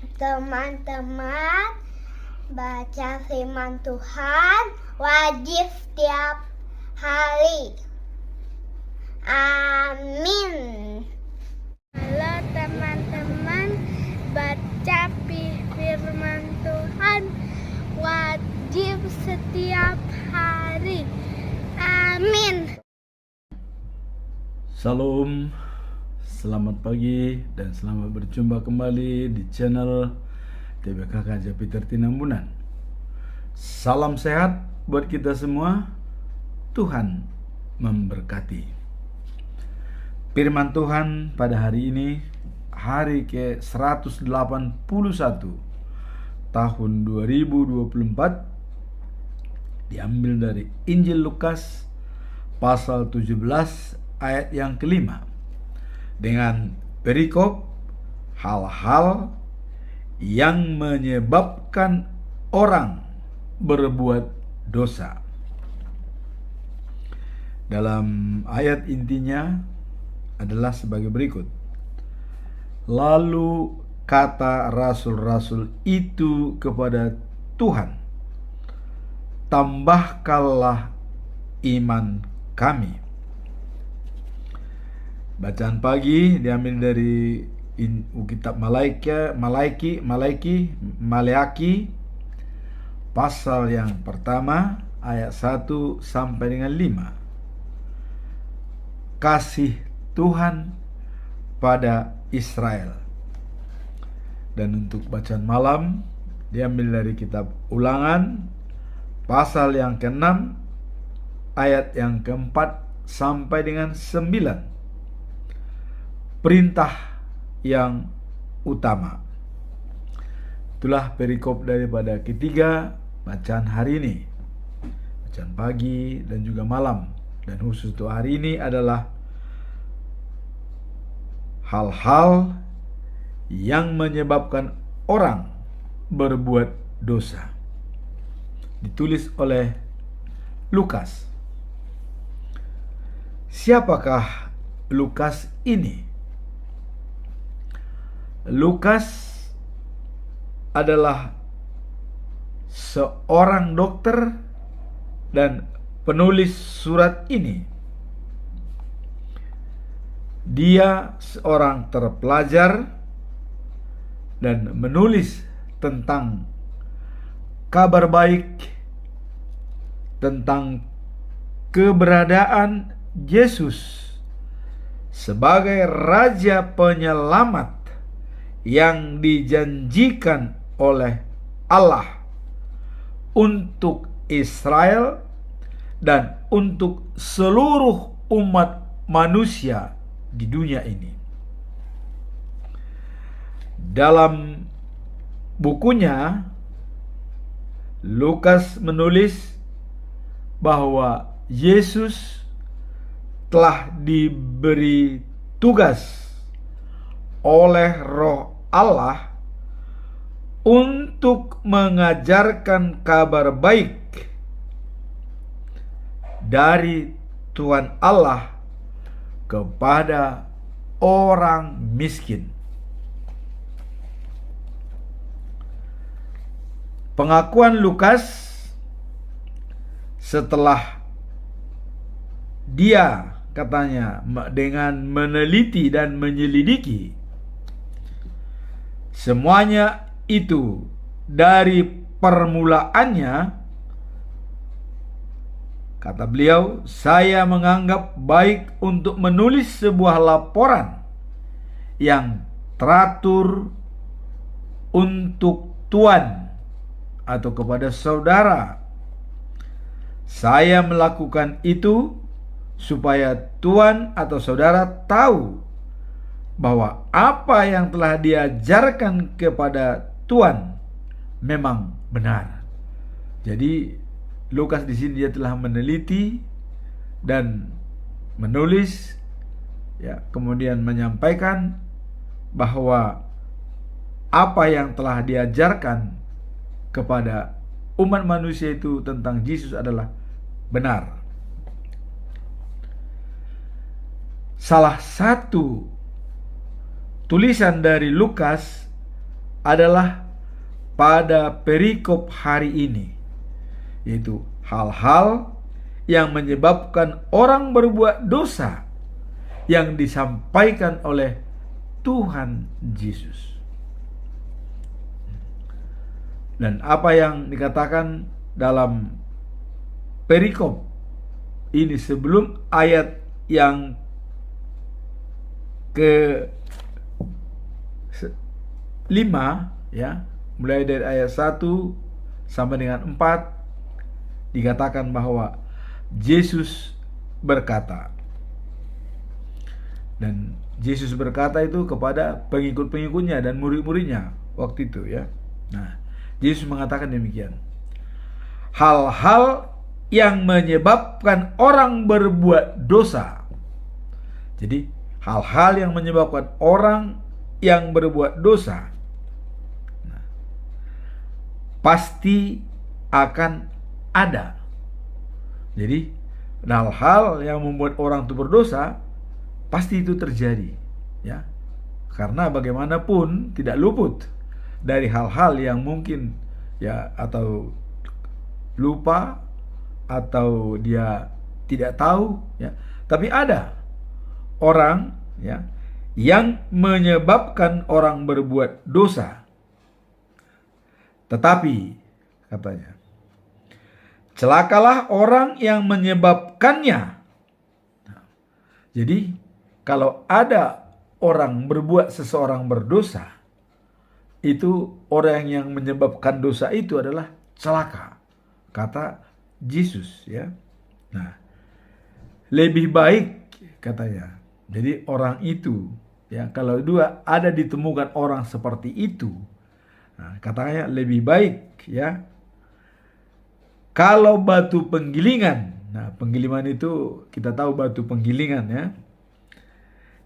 Teman-teman, baca firman Tuhan wajib setiap hari. Amin. Halo teman-teman, baca firman Tuhan wajib setiap hari. Amin. Salam, selamat pagi dan selamat berjumpa kembali di channel TBKK Jupiter Tinambunan. Salam sehat buat kita semua. Tuhan memberkati. Firman Tuhan pada hari ini, hari ke-181 tahun 2024, diambil dari Injil Lukas pasal 17 ayat yang kelima, dengan perikop hal-hal yang menyebabkan orang berbuat dosa. Dalam ayat intinya adalah sebagai berikut. Lalu kata rasul-rasul itu kepada Tuhan, tambahkanlah iman kami. Bacaan pagi diambil dari kitab Maleaki pasal yang pertama ayat 1 sampai dengan 5. Kasih Tuhan pada Israel. Dan untuk bacaan malam diambil dari kitab Ulangan pasal yang ke-6 ayat yang ke-4 sampai dengan 9. Perintah yang utama. Itulah perikop daripada ketiga bacaan hari ini, bacaan pagi dan juga malam. Dan khusus untuk hari ini adalah hal-hal yang menyebabkan orang berbuat dosa. Ditulis oleh Lukas. Siapakah Lukas ini? Lukas adalah seorang dokter dan penulis surat ini. Dia seorang terpelajar dan menulis tentang kabar baik, tentang keberadaan Yesus sebagai Raja Penyelamat yang dijanjikan oleh Allah untuk Israel dan untuk seluruh umat manusia di dunia ini. Dalam bukunya, Lukas menulis bahwa Yesus telah diberi tugas oleh Roh Allah untuk mengajarkan kabar baik dari Tuhan Allah kepada orang miskin. Pengakuan Lukas setelah dia katanya dengan meneliti dan menyelidiki semuanya itu dari permulaannya, kata beliau, saya menganggap baik untuk menulis sebuah laporan yang teratur untuk Tuan atau kepada saudara. Saya melakukan itu supaya Tuan atau saudara tahu bahwa apa yang telah diajarkan kepada Tuan memang benar. Jadi Lukas di sini dia telah meneliti dan menulis, ya, kemudian menyampaikan bahwa apa yang telah diajarkan kepada umat manusia itu tentang Yesus adalah benar. Salah satu tulisan dari Lukas adalah pada perikop hari ini, yaitu hal-hal yang menyebabkan orang berbuat dosa yang disampaikan oleh Tuhan Yesus. Dan apa yang dikatakan dalam perikop ini sebelum ayat yang ke 5, ya, mulai dari ayat 1 sampai dengan 4, dikatakan bahwa Yesus berkata, dan Yesus berkata itu kepada pengikut-pengikutnya dan murid-muridnya waktu itu, ya. Nah, Yesus mengatakan demikian. Hal-hal yang menyebabkan orang berbuat dosa. Jadi, hal-hal yang menyebabkan orang yang berbuat dosa, nah, pasti akan ada. Jadi, hal-hal yang membuat orang itu berdosa pasti itu terjadi, ya. Karena bagaimanapun tidak luput dari hal-hal yang mungkin, ya, atau lupa atau dia tidak tahu, ya. Tapi ada orang, ya, yang menyebabkan orang berbuat dosa. Tetapi katanya, celakalah orang yang menyebabkannya. Jadi kalau ada orang berbuat seseorang berdosa, itu orang yang menyebabkan dosa itu adalah celaka, kata Yesus, ya. Nah, lebih baik katanya. Jadi orang itu, ya, kalau ada ditemukan orang seperti itu, nah, katanya lebih baik, ya, kalau batu penggilingan. Nah, penggilingan itu kita tahu batu penggilingan, ya,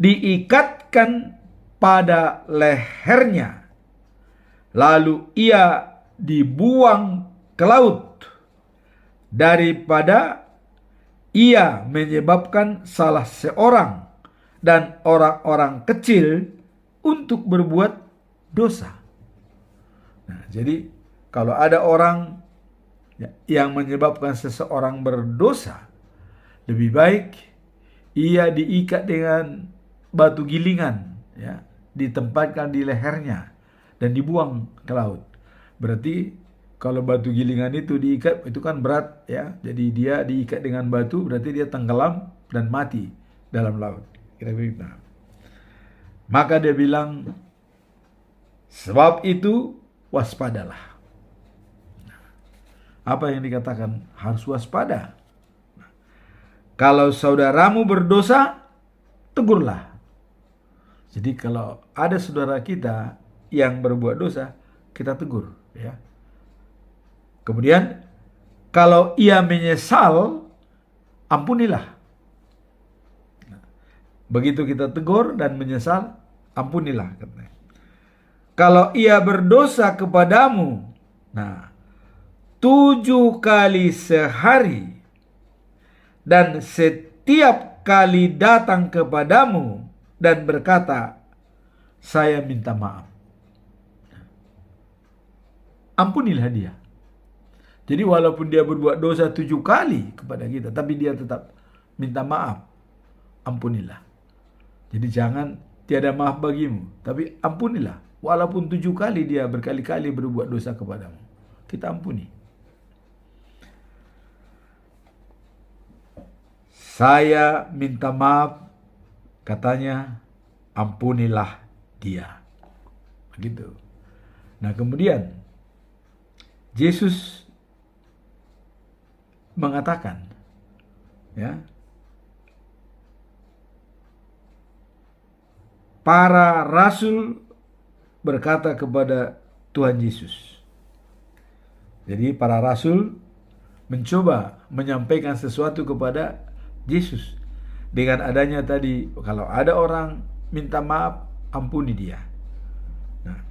diikatkan pada lehernya, lalu ia dibuang ke laut, daripada ia menyebabkan salah seorang dan orang-orang kecil untuk berbuat dosa. Nah, jadi kalau ada orang yang menyebabkan seseorang berdosa, lebih baik ia diikat dengan batu gilingan, ya, ditempatkan di lehernya dan dibuang ke laut. Berarti kalau batu gilingan itu diikat, itu kan berat, ya. Jadi dia diikat dengan batu, berarti dia tenggelam dan mati dalam laut. Kira-kira. Maka dia bilang, sebab itu waspadalah. Apa yang dikatakan? Harus waspada. Kalau saudaramu berdosa, tegurlah. Jadi kalau ada saudara kita yang berbuat dosa, kita tegur, ya. Kemudian kalau ia menyesal, ampunilah. Begitu kita tegur dan menyesal, ampunilah, katanya. Kalau ia berdosa kepadamu, nah, 7 kali sehari, dan setiap kali datang kepadamu dan berkata, saya minta maaf, ampunilah dia. Jadi walaupun dia berbuat dosa 7 kali kepada kita, tapi dia tetap minta maaf, ampunilah. Jadi jangan tiada maaf bagimu, tapi ampunilah. Walaupun 7 kali dia berkali-kali berbuat dosa kepadamu, kita ampuni. Saya minta maaf, katanya, ampunilah dia. Begitu. Nah, kemudian Yesus mengatakan, ya, para rasul berkata kepada Tuhan Yesus. Jadi para rasul mencoba menyampaikan sesuatu kepada Yesus dengan adanya tadi, kalau ada orang minta maaf, ampuni dia. Nah,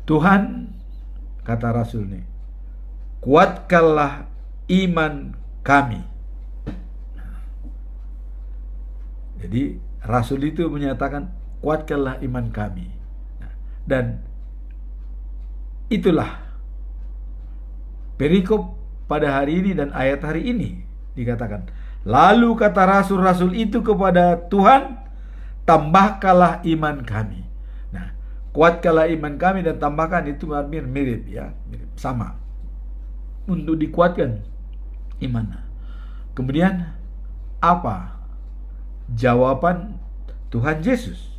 Tuhan, kata rasul ini, kuatkanlah iman kami. Jadi rasul itu menyatakan, kuatkanlah iman kami. Dan itulah perikop pada hari ini dan ayat hari ini. Dikatakan, lalu kata rasul-rasul itu kepada Tuhan, tambahkanlah iman kami. Nah, kuatkanlah iman kami dan tambahkan itu mirip ya, mirip, sama. Untuk dikuatkan iman. Kemudian apa jawaban Tuhan Yesus?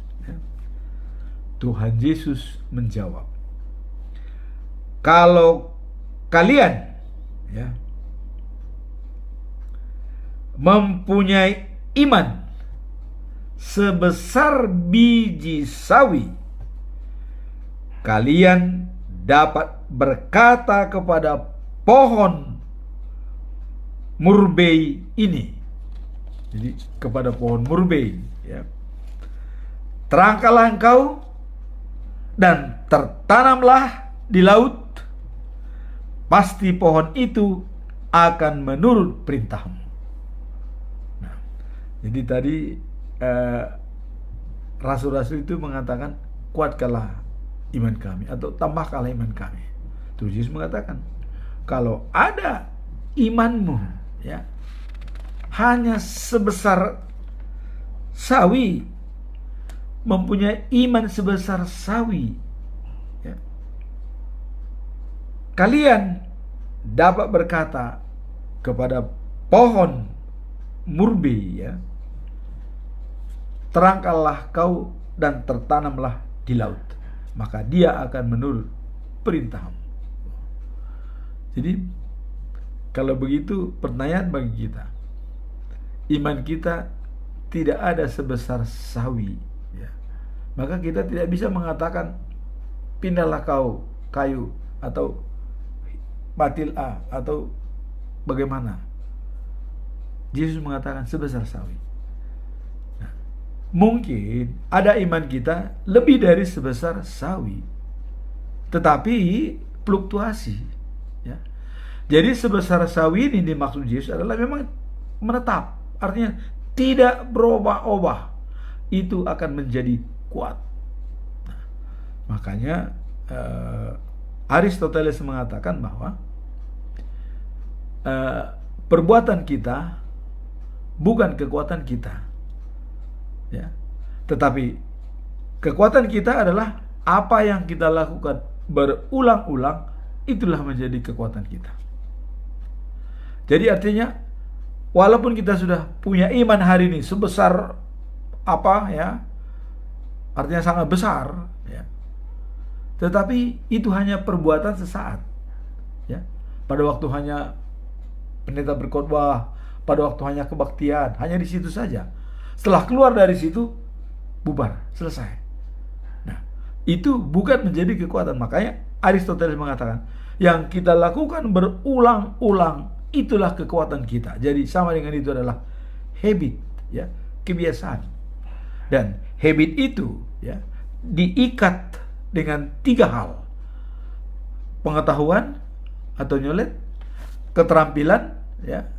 Tuhan Yesus menjawab, kalau kalian ya mempunyai iman sebesar biji sawi, kalian dapat berkata kepada pohon murbei ini. Jadi kepada pohon murbei ya, terangkallah engkau dan tertanamlah di laut, pasti pohon itu akan menurut perintahmu. Nah, jadi tadi rasul-rasul itu mengatakan, kuatkanlah iman kami atau tambahkanlah iman kami. Terus Yesus mengatakan, kalau ada imanmu ya hanya sebesar sawi, mempunyai iman sebesar sawi ya, kalian dapat berkata kepada pohon murbei ya, terangkallah kau dan tertanamlah di laut, maka dia akan menurut perintahmu. Jadi kalau begitu, pertanyaan bagi kita, iman kita tidak ada sebesar sawi ya, maka kita tidak bisa mengatakan pindahlah kau kayu atau matilah atau bagaimana. Yesus mengatakan sebesar sawi. Nah, mungkin ada iman kita lebih dari sebesar sawi, tetapi fluktuasi ya. Jadi sebesar sawi ini dimaksud Yesus adalah memang menetap, artinya tidak berubah-ubah, itu akan menjadi kuat. Nah, makanya Aristoteles mengatakan bahwa perbuatan kita bukan kekuatan kita ya, tetapi kekuatan kita adalah apa yang kita lakukan berulang-ulang, itulah menjadi kekuatan kita. Jadi artinya, walaupun kita sudah punya iman hari ini sebesar apa ya, artinya sangat besar ya, tetapi itu hanya perbuatan sesaat ya. Pada waktu hanya pendeta berkhotbah, pada waktu hanya kebaktian, hanya di situ saja. Setelah keluar dari situ, bubar, selesai. Nah, itu bukan menjadi kekuatan. Makanya Aristoteles mengatakan, yang kita lakukan berulang-ulang, itulah kekuatan kita. Jadi sama dengan itu adalah habit ya, kebiasaan. Dan habit itu ya diikat dengan 3 hal. Pengetahuan atau knowledge, keterampilan ya.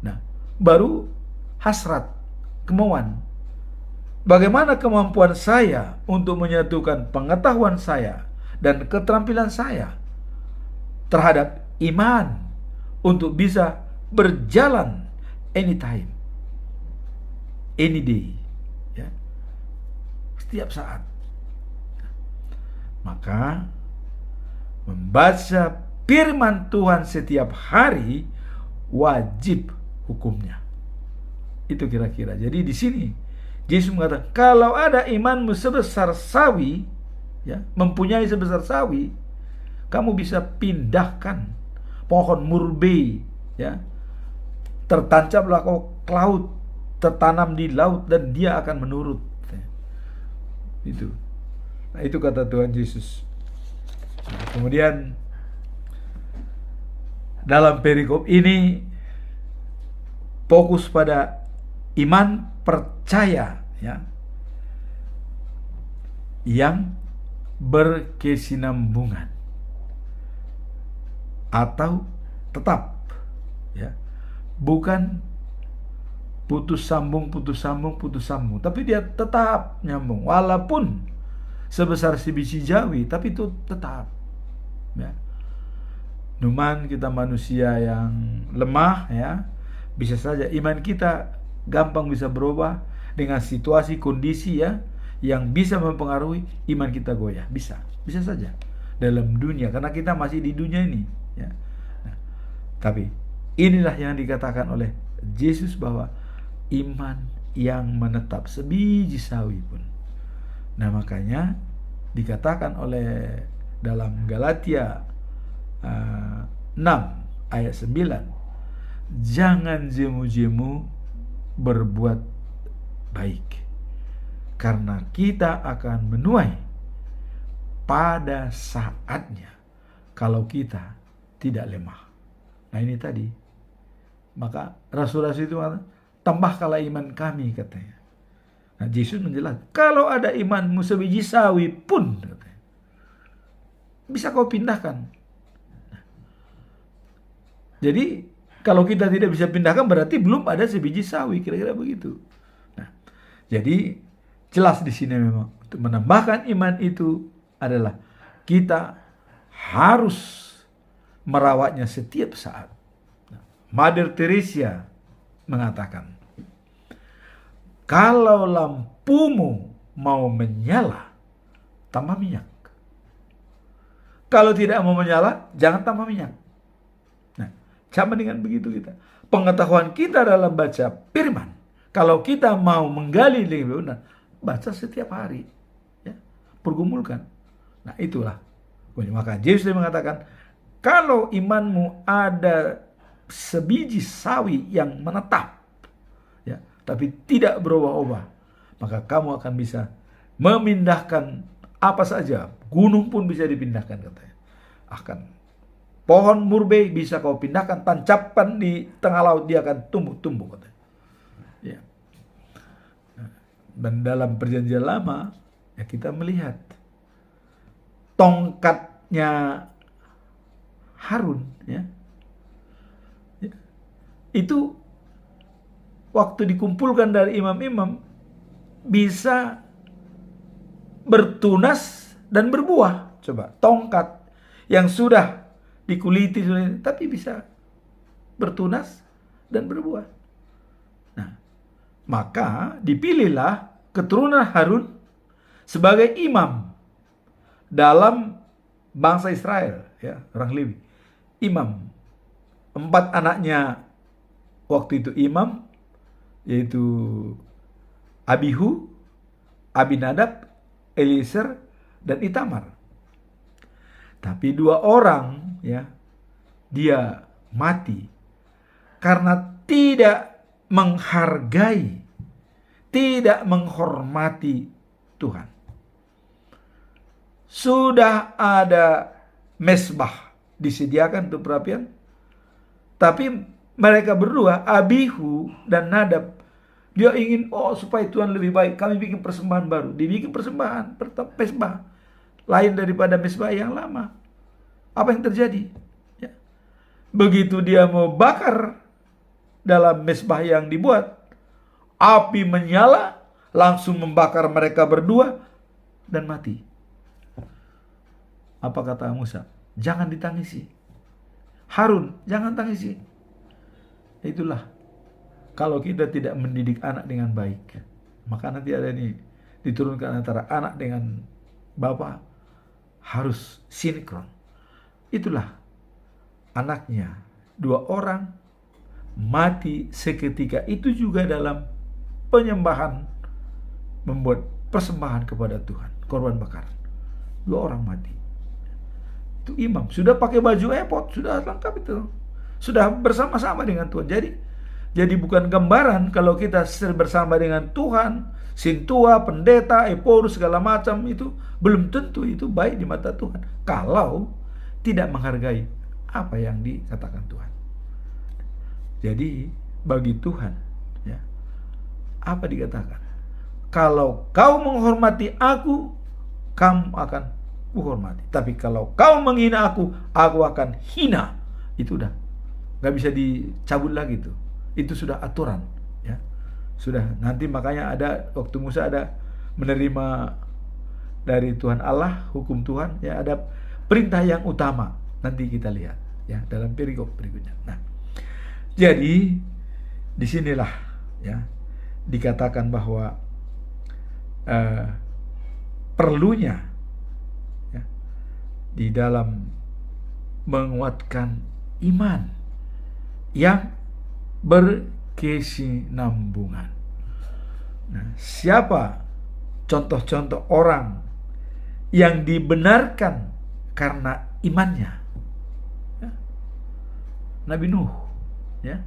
Nah, baru hasrat, kemauan. Bagaimana kemampuan saya untuk menyatukan pengetahuan saya dan keterampilan saya terhadap iman untuk bisa berjalan anytime, any day ya, setiap saat. Maka membaca firman Tuhan setiap hari wajib hukumnya. Itu kira-kira. Jadi di sini Yesus mengatakan, kalau ada imanmu sebesar sawi ya, mempunyai sebesar sawi, kamu bisa pindahkan pohon murbei ya, tertancaplah kau ke laut, tertanam di laut dan dia akan menurut. Itu. Nah, itu kata Tuhan Yesus. Nah, kemudian dalam perikop ini fokus pada iman percaya ya, yang berkesinambungan atau tetap ya, bukan putus sambung, tapi dia tetap nyambung walaupun sebesar sebiji jawi, tapi itu tetap, ya. Cuman kita manusia yang lemah, ya, bisa saja iman kita gampang bisa berubah dengan situasi kondisi, ya, yang bisa mempengaruhi iman kita goyah. Bisa saja dalam dunia, karena kita masih di dunia ini, ya. Nah, tapi inilah yang dikatakan oleh Yesus bahwa iman yang menetap sebiji sawi pun. Nah, makanya dikatakan oleh dalam Galatia 6 ayat 9, jangan jemu-jemu berbuat baik, karena kita akan menuai pada saatnya kalau kita tidak lemah. Nah, ini tadi, maka rasul-rasul itu tambahkanlah iman kami, katanya. Nah, Yesus menjelaskan, kalau ada imanmu sebiji sawi pun, katanya, bisa kau pindahkan. Nah, jadi kalau kita tidak bisa pindahkan berarti belum ada sebiji sawi, kira-kira begitu. Nah, jadi jelas di sini memang untuk menambahkan iman itu adalah kita harus merawatnya setiap saat. Nah, Mother Teresa mengatakan, kalau lampumu mau menyala, tambah minyak. Kalau tidak mau menyala, jangan tambah minyak. Nah, sama dengan begitu kita. Pengetahuan kita dalam baca firman, kalau kita mau menggali lebih benar, baca setiap hari, ya, pergumulkan. Nah, itulah. Maka Yesus mengatakan, kalau imanmu ada sebiji sawi yang menetap, ya, tapi tidak berubah-ubah, maka kamu akan bisa memindahkan apa saja. Gunung pun bisa dipindahkan, katanya. Akan pohon murbe bisa kau pindahkan, tancapkan di tengah laut, dia akan tumbuh, katanya. Ya. Dan dalam perjanjian lama, ya, kita melihat tongkatnya Harun, ya, itu waktu dikumpulkan dari imam-imam bisa bertunas dan berbuah. Coba, tongkat yang sudah dikuliti, tapi bisa bertunas dan berbuah. Nah, maka dipilihlah keturunan Harun sebagai imam dalam bangsa Israel, ya, orang Lewi. Imam. 4 anaknya waktu itu imam, yaitu Abihu, Abinadab, Eliezer, dan Itamar. Tapi 2 orang, ya, dia mati karena tidak menghargai, tidak menghormati Tuhan. Sudah ada mesbah disediakan untuk perapian, tapi mereka berdua, Abihu dan Nadab, dia ingin, supaya Tuhan lebih baik, kami bikin persembahan baru. Dibikin persembahan, mesbah lain daripada mesbah yang lama. Apa yang terjadi? Ya. Begitu dia mau bakar dalam mesbah yang dibuat, api menyala, langsung membakar mereka berdua dan mati. Apa kata Musa? Jangan ditangisi. Harun, jangan tangisi. Itulah, kalau kita tidak mendidik anak dengan baik, maka nanti ada ini diturunkan antara anak dengan bapak, harus sinkron. Itulah anaknya, 2 orang mati seketika itu juga dalam penyembahan, membuat persembahan kepada Tuhan, korban bakar. 2 orang mati. Itu imam, sudah pakai baju efod, sudah lengkap itu, sudah bersama-sama dengan Tuhan. Jadi bukan gambaran kalau kita bersama dengan Tuhan, sintua, pendeta, epor, segala macam, itu belum tentu itu baik di mata Tuhan kalau tidak menghargai apa yang dikatakan Tuhan. Jadi bagi Tuhan, ya, apa dikatakan? Kalau kau menghormati aku, kamu akan kuhormati. Tapi kalau kau menghina aku akan hina. Itu udah nggak bisa dicabut lagi tuh. Itu sudah aturan, ya. Sudah, nanti makanya ada waktu Musa ada menerima dari Tuhan Allah, hukum Tuhan, ya ada perintah yang utama. Nanti kita lihat ya dalam perikop berikutnya. Nah, jadi disinilah ya dikatakan bahwa perlunya ya, di dalam menguatkan iman yang berkesinambungan. Nah, siapa contoh-contoh orang yang dibenarkan karena imannya? Ya. Nabi Nuh, ya,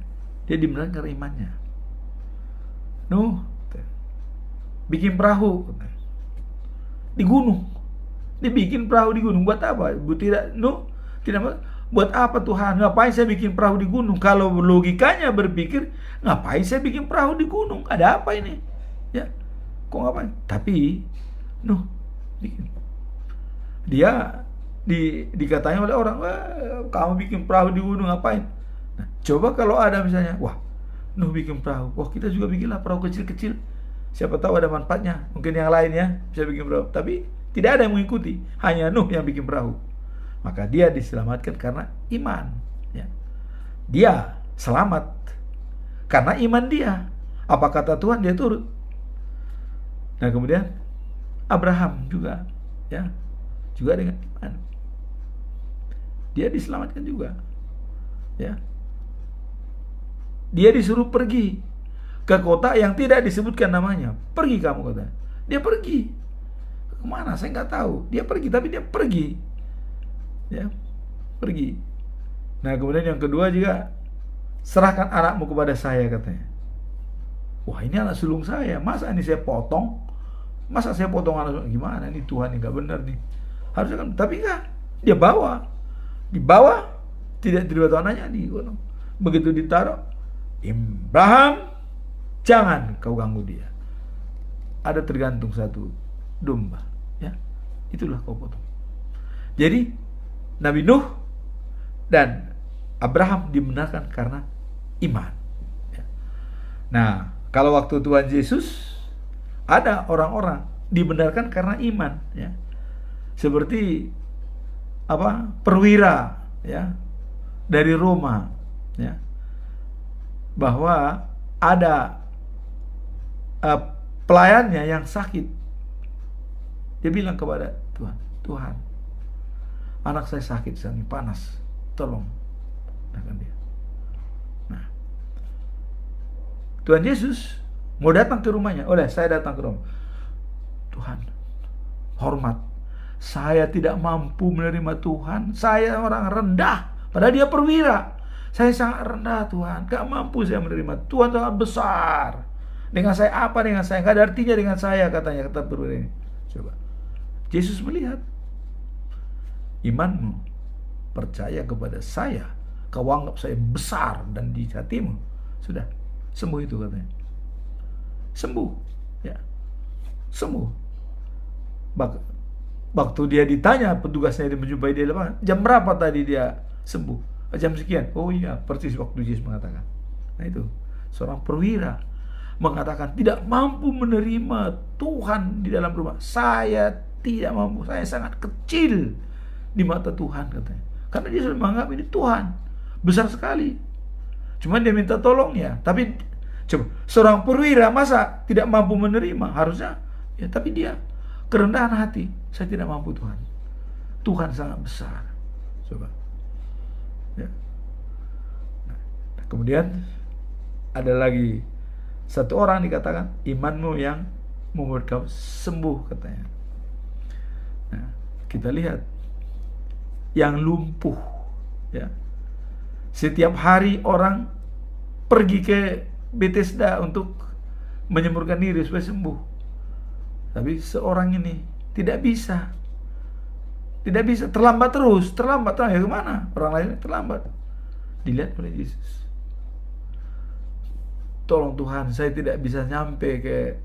dia dibenarkan karena imannya. Nuh bikin perahu di gunung, dibikin perahu di gunung buat apa? Nuh tidak buat apa Tuhan? Ngapain saya bikin perahu di gunung? Kalau logikanya berpikir, ngapain saya bikin perahu di gunung? Ada apa ini? Ya, kok ngapain? Tapi Nuh bikin. Dia dikatanya oleh orang, kamu bikin perahu di gunung ngapain? Nah, coba kalau ada misalnya, wah, Nuh bikin perahu, wah kita juga bikinlah perahu kecil-kecil. Siapa tahu ada manfaatnya. Mungkin yang lainnya bisa bikin perahu, tapi tidak ada yang mengikuti. Hanya Nuh yang bikin perahu. Maka dia diselamatkan karena iman. Ya. Dia selamat karena iman dia. Apa kata Tuhan dia turut. Nah kemudian Abraham juga, ya, juga dengan iman. Dia diselamatkan juga. Ya. Dia disuruh pergi ke kota yang tidak disebutkan namanya. Pergi kamu, kata. Dia pergi. Kemana? Saya nggak tahu. Dia pergi, tapi dia pergi. Ya, pergi. Nah kemudian yang kedua juga, serahkan anakmu kepada saya, katanya. Wah, ini anak sulung saya. Masa ini saya potong? Masa saya potong anak sulung? Gimana? Ini Tuhan ini nggak benar nih. Harusnya kan, tapi enggak. Dia dibawa, tidak dibawa anaknya di gunung. Begitu ditaruh, Abraham, jangan kau ganggu dia. Ada tergantung satu domba, ya, itulah kau potong. Jadi Nabi Nuh dan Abraham dibenarkan karena iman. Ya. Nah, kalau waktu Tuhan Yesus ada orang-orang dibenarkan karena iman, ya, seperti apa, perwira, ya, dari Roma, ya, bahwa ada pelayannya yang sakit. Dia bilang kepada Tuhan, Tuhan, anak saya sakit, sangat panas, tolong. Dia. Nah, Tuhan Yesus mau datang ke rumahnya. Oleh saya datang ke rumah. Tuhan, hormat. Saya tidak mampu menerima Tuhan. Saya orang rendah. Padahal dia perwira. Saya sangat rendah, Tuhan. Gak mampu saya menerima. Tuhan sangat besar. Dengan saya apa? Dengan saya gak ada artinya dengan saya, katanya, kata perwira ini. Coba. Yesus melihat imanmu, percaya kepada saya, kau anggap saya besar dan di hatimu, sudah sembuh itu, katanya. Sembuh, ya, sembuh. Waktu dia ditanya, petugasnya dia menjumpai dia, jam berapa tadi dia sembuh? Jam sekian. Oh iya, persis waktu Yesus mengatakan. Nah itu, seorang perwira mengatakan tidak mampu menerima Tuhan di dalam rumah. Saya tidak mampu, saya sangat kecil di mata Tuhan, katanya. Karena dia sudah menganggap ini Tuhan besar sekali. Cuma dia minta tolong, ya. Tapi coba, seorang perwira masa tidak mampu menerima? Harusnya, ya, tapi dia kerendahan hati. Saya tidak mampu, Tuhan. Tuhan sangat besar. Coba. Ya. Nah, kemudian ada lagi satu orang dikatakan imanmu yang membuat kau sembuh, katanya. Nah, kita lihat yang lumpuh, ya. Setiap hari orang pergi ke Bethesda untuk menyembuhkan diri supaya sembuh. Tapi seorang ini tidak bisa. Tidak bisa, terlambat terus, terlambat ya kemana? Orang lain terlambat. Dilihat oleh Yesus. Tolong Tuhan, saya tidak bisa nyampe ke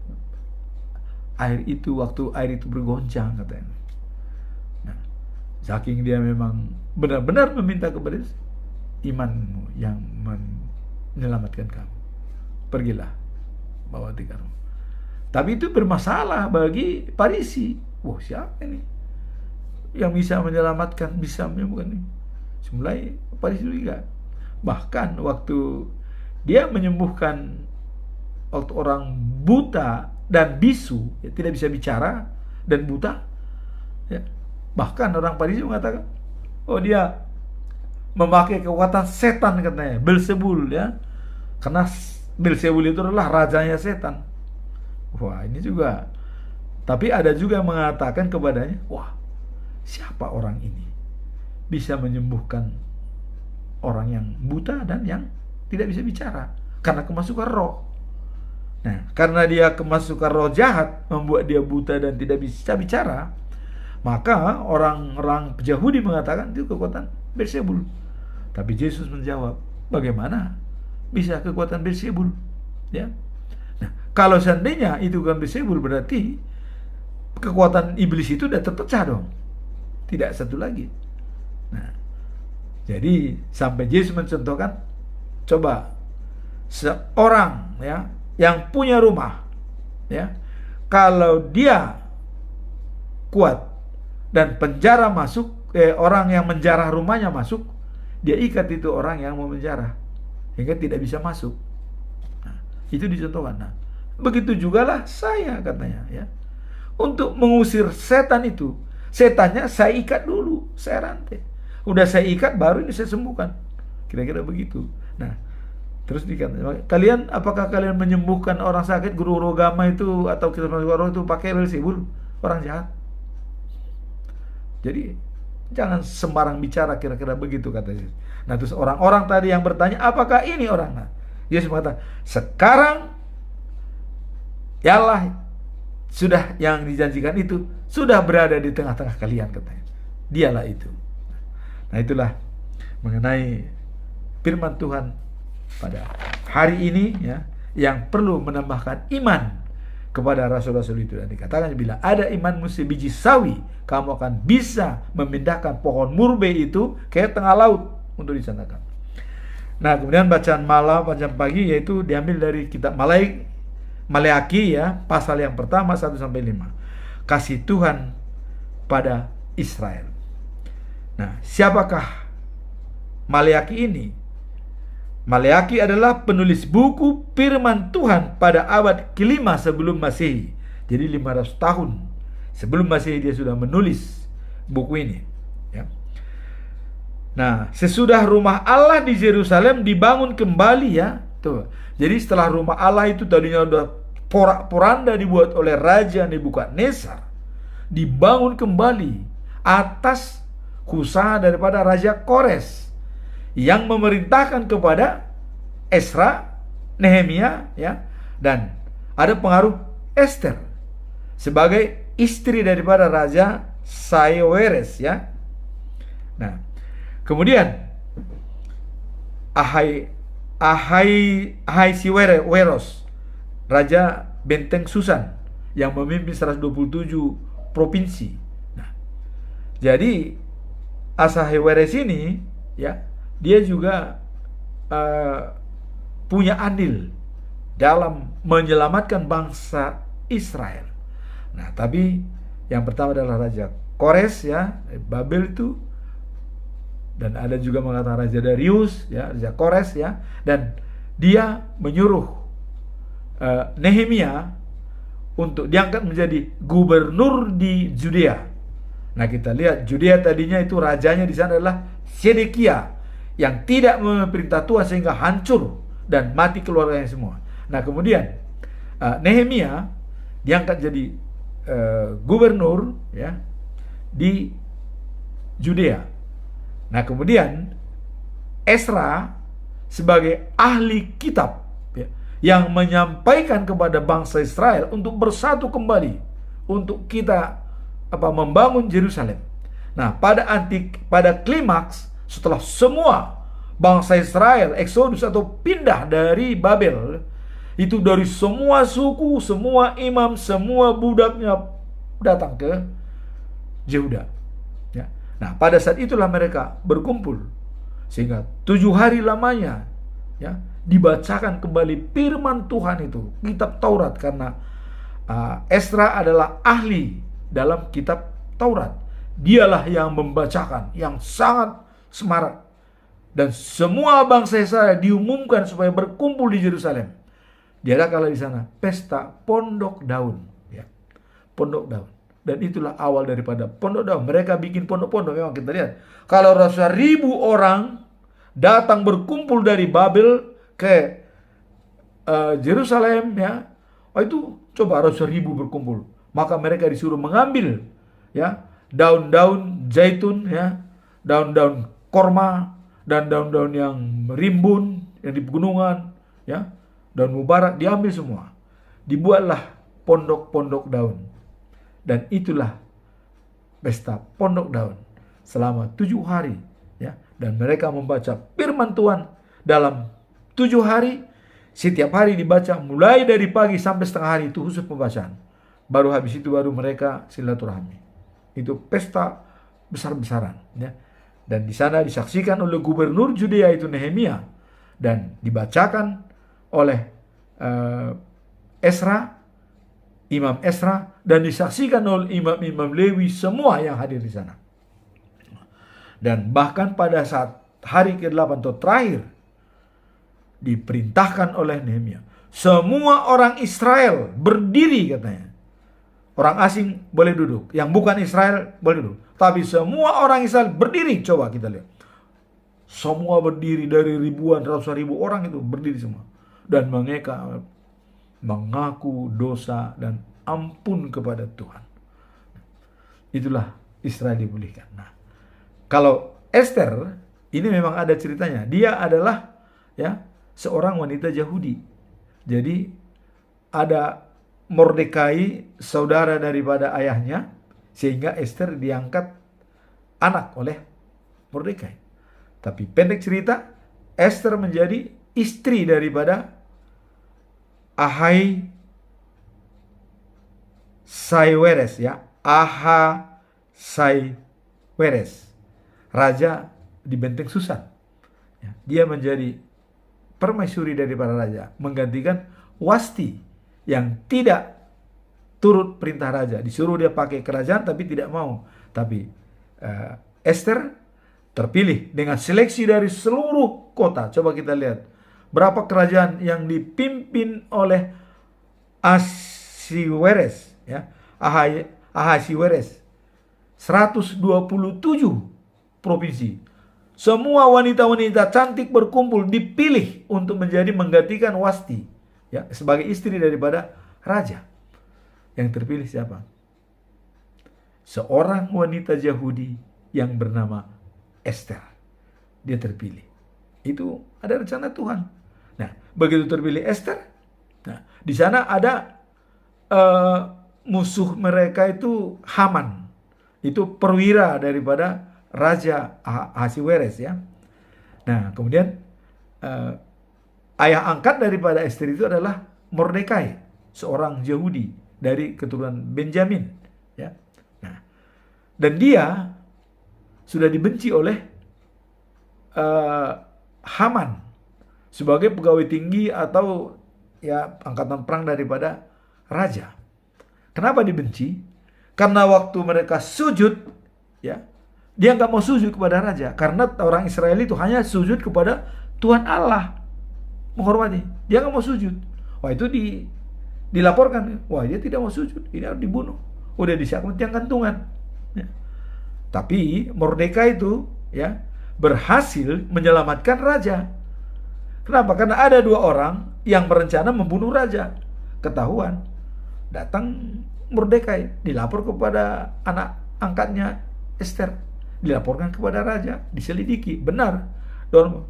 air itu waktu air itu bergoncang, katanya. Nah, saking dia memang benar-benar meminta kepada Yesus, imanmu yang menyelamatkan kamu. Pergilah, bawa tikar. Tapi itu bermasalah bagi Farisi. Wah, siapa ini yang bisa menyelamatkan, bisa menyembuhkan ini? Mulai pada curiga. Bahkan waktu dia menyembuhkan waktu orang buta dan bisu, ya, tidak bisa bicara dan buta, ya, bahkan orang Farisi mengatakan, oh, dia memakai kekuatan setan katanya, Beelzebul, ya, karena Beelzebul itu adalah rajanya setan. Wah, ini juga. Tapi ada juga yang mengatakan kepadanya, wah, siapa orang ini bisa menyembuhkan orang yang buta dan yang tidak bisa bicara karena kemasukan roh. Nah, karena dia kemasukan roh jahat membuat dia buta dan tidak bisa bicara, maka orang-orang Yahudi mengatakan itu kekuatan Beelzebul. Tapi Yesus menjawab, bagaimana bisa kekuatan Beelzebul? Ya. Nah, kalau seandainya itu kan Beelzebul, berarti kekuatan iblis itu sudah terpecah dong. Tidak satu lagi. Nah, jadi sampai Yesus mencontohkan, coba seorang, ya, yang punya rumah, ya, kalau dia kuat dan penjara masuk, orang yang menjarah rumahnya masuk, dia ikat itu orang yang mau menjarah hingga tidak bisa masuk. Nah, itu dicontohkan. Nah, begitu jugalah saya, katanya, ya, untuk mengusir setan itu, setannya saya ikat dulu, saya rantai. Udah saya ikat, baru ini saya sembuhkan. Kira-kira begitu. Nah, terus dikatakan, apakah kalian menyembuhkan orang sakit, guru agama itu atau kita masuk roh itu pakai Beelzebul, orang jahat? Jadi jangan sembarang bicara, kira-kira begitu kata Yesus. Nah, terus orang-orang tadi yang bertanya, apakah ini orang? Nah, Yesus mengatakan, sekarang ialah sudah yang dijanjikan itu sudah berada di tengah-tengah kalian, katanya. Dialah itu. Nah, itulah mengenai firman Tuhan pada hari ini, ya, yang perlu menambahkan iman kepada rasul-rasul itu. Dan dikatakan, bila ada imanmu sebiji sawi, kamu akan bisa memindahkan pohon murbe itu ke tengah laut untuk disanakan. Nah, kemudian bacaan malam, bacaan pagi, yaitu diambil dari kitab Maleaki, ya, pasal yang pertama 1-5. Kasih Tuhan pada Israel. Nah, siapakah Maleaki ini? Maleaki adalah penulis buku firman Tuhan pada abad ke-5 sebelum Masehi. Jadi 500 tahun sebelum Masehi dia sudah menulis buku ini, ya. Nah, sesudah rumah Allah di Yerusalem dibangun kembali, ya. Tuh. Jadi setelah rumah Allah itu tadinya udah porak-poranda dibuat oleh Raja Nebukadnezar, dibangun kembali atas usaha daripada Raja Kores yang memerintahkan kepada Ezra, Nehemia, ya, dan ada pengaruh Esther sebagai istri daripada Raja Sayeweres, ya. Nah, kemudian Ahasiweros, Raja Benteng Susan, yang memimpin 127 provinsi. Nah, jadi Ahasiweros ini, ya, dia juga punya andil dalam menyelamatkan bangsa Israel. Nah, tapi yang pertama adalah Raja Kores, ya, Babel itu, dan ada juga mengatakan Raja Darius, ya, Raja Kores, ya, dan dia menyuruh Nehemia untuk diangkat menjadi gubernur di Judea. Nah, kita lihat Judea tadinya itu rajanya di sana adalah Sedekia, yang tidak memerintah Tuhan sehingga hancur dan mati keluarganya semua. Nah, kemudian Nehemia diangkat jadi gubernur, ya, di Judea. Nah, kemudian Ezra sebagai ahli kitab, ya, yang menyampaikan kepada bangsa Israel untuk bersatu kembali untuk kita membangun Yerusalem. Nah, pada klimaks, setelah semua bangsa Israel eksodus atau pindah dari Babel, itu dari semua suku, semua imam, semua budaknya datang ke Yehuda, ya. Nah, pada saat itulah mereka berkumpul, sehingga 7 hari lamanya, ya, dibacakan kembali firman Tuhan itu, kitab Taurat, karena Ezra adalah ahli dalam kitab Taurat. Dialah yang membacakan, yang sangat semarak. Dan semua bangsa Israel diumumkan supaya berkumpul di Yerusalem. Diadakanlah di sana pesta pondok daun, ya. Pondok daun. Dan itulah awal daripada pondok daun. Mereka bikin pondok-pondok. Memang kita lihat, kalau rasa 1.000 orang datang berkumpul dari Babel ke Yerusalem, ya, itu coba rasa 1.000 berkumpul. Maka mereka disuruh mengambil, ya, daun-daun zaitun, ya, daun-daun korma, dan daun-daun yang rimbun yang di pegunungan, ya, daun mubarak, diambil semua. Dibuatlah pondok-pondok daun. Dan itulah pesta pondok daun selama 7 hari, ya. Dan mereka membaca firman Tuhan dalam 7 hari. Setiap hari dibaca mulai dari pagi sampai setengah hari, itu khusus pembacaan. Baru habis itu baru mereka silaturahmi. Itu pesta besar-besaran, ya. Dan di sana disaksikan oleh gubernur Yudea itu Nehemia, dan dibacakan oleh Esra, Imam Esra, dan disaksikan oleh imam-imam Lewi semua yang hadir di sana. Dan bahkan pada saat hari ke-8 atau terakhir, diperintahkan oleh Nehemia, semua orang Israel berdiri, katanya. Orang asing boleh duduk, yang bukan Israel boleh duduk, tapi semua orang Israel berdiri. Coba kita lihat, semua berdiri, dari ribuan, ratusan ribu orang itu berdiri semua, dan mengaku dosa dan ampun kepada Tuhan. Itulah Israel dipulihkan. Nah, kalau Esther ini memang ada ceritanya. Dia adalah, ya, seorang wanita Yahudi. Jadi ada Mordekai, saudara daripada ayahnya, sehingga Esther diangkat anak oleh Mordekai. Tapi pendek cerita, Esther menjadi istri daripada Ahasiweres, ya, Ahasiweres, raja di benteng Susan. Ya, dia menjadi permaisuri daripada raja, menggantikan Wasti yang tidak turut perintah raja. Disuruh dia pakai kerajaan tapi tidak mau. Tapi Esther terpilih dengan seleksi dari seluruh kota. Coba kita lihat berapa kerajaan yang dipimpin oleh Ahasiweres, ya, Ahasiweres. 127 provinsi. Semua wanita-wanita cantik berkumpul, dipilih untuk menggantikan Wasti, ya, sebagai istri daripada raja. Yang terpilih siapa? Seorang wanita Yahudi yang bernama Esther. Dia terpilih. Itu ada rencana Tuhan. Nah, begitu terpilih Esther, nah, di sana ada musuh mereka itu Haman. Itu perwira daripada Raja Ahasiweres, ya. Nah, kemudian ayah angkat daripada Esther itu adalah Mordekai, seorang Yahudi dari keturunan Benjamin, ya. Nah, dan dia sudah dibenci oleh Haman sebagai pegawai tinggi atau, ya, angkatan perang daripada raja. Kenapa dibenci? Karena waktu mereka sujud, ya, dia nggak mau sujud kepada raja, karena orang Israel itu hanya sujud kepada Tuhan Allah, menghormati. Dia nggak mau sujud. Wah, itu dilaporkan. Wah, dia tidak mau sujud, ini harus dibunuh. Udah disiapkan tiang gantungan. Ya. Tapi Mordekai itu, ya, berhasil menyelamatkan raja. Kenapa? Karena ada 2 orang yang berencana membunuh raja. Ketahuan. Datang Mordekai, dilapor kepada anak angkatnya Esther. Dilaporkan kepada raja, diselidiki, benar, dan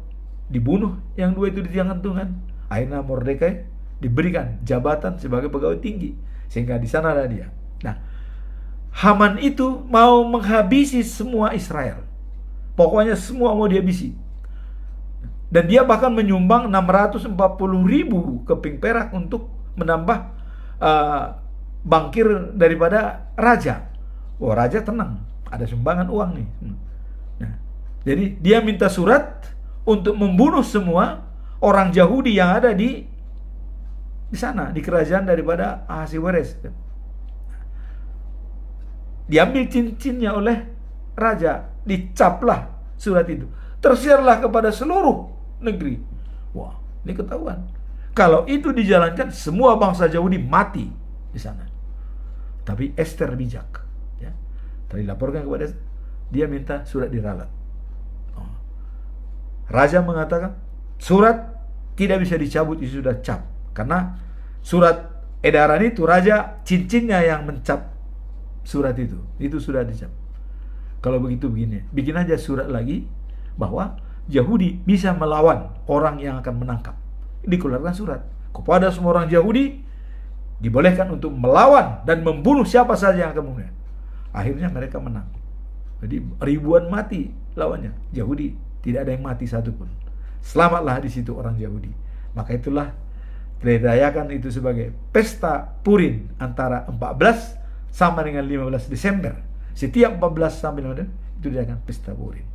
dibunuh yang 2 itu di tiang gantungan. Akhirnya Mordekai diberikan jabatan sebagai pegawai tinggi, sehingga di sana ada dia. Nah, Haman itu mau menghabisi semua Israel, pokoknya semua mau dihabisi, dan dia bahkan menyumbang 640.000 keping perak untuk menambah bangkir daripada raja. Wah, raja tenang, ada sumbangan uang nih. Nah, jadi dia minta surat untuk membunuh semua orang Yahudi yang ada di sana, di kerajaan daripada Ahasiweres. diambil cincinnya oleh raja, dicaplah surat itu, tersiarlah kepada seluruh negeri. Wah, ini ketahuan. Kalau itu dijalankan, semua bangsa Yahudi mati di sana. Tapi Ester bijak, ya. Tadi laporkan kepada Ester, dia minta surat diralat. Raja mengatakan surat tidak bisa dicabut, itu sudah cap. Karena surat edaran itu, raja cincinnya yang mencap surat itu sudah dicap. Kalau begitu begini, bikin aja surat lagi bahwa Yahudi bisa melawan orang yang akan menangkap. Dikeluarkan surat kepada semua orang Yahudi, dibolehkan untuk melawan dan membunuh siapa saja yang akan membunuh. Akhirnya mereka menang. Jadi ribuan mati lawannya. Yahudi tidak ada yang mati satupun. Selamatlah di situ orang Yahudi. Maka itulah dirayakan itu sebagai pesta Purim antara 14 sama dengan 15 Desember. Setiap 14 sampai 15 itu dirayakan pesta Purim.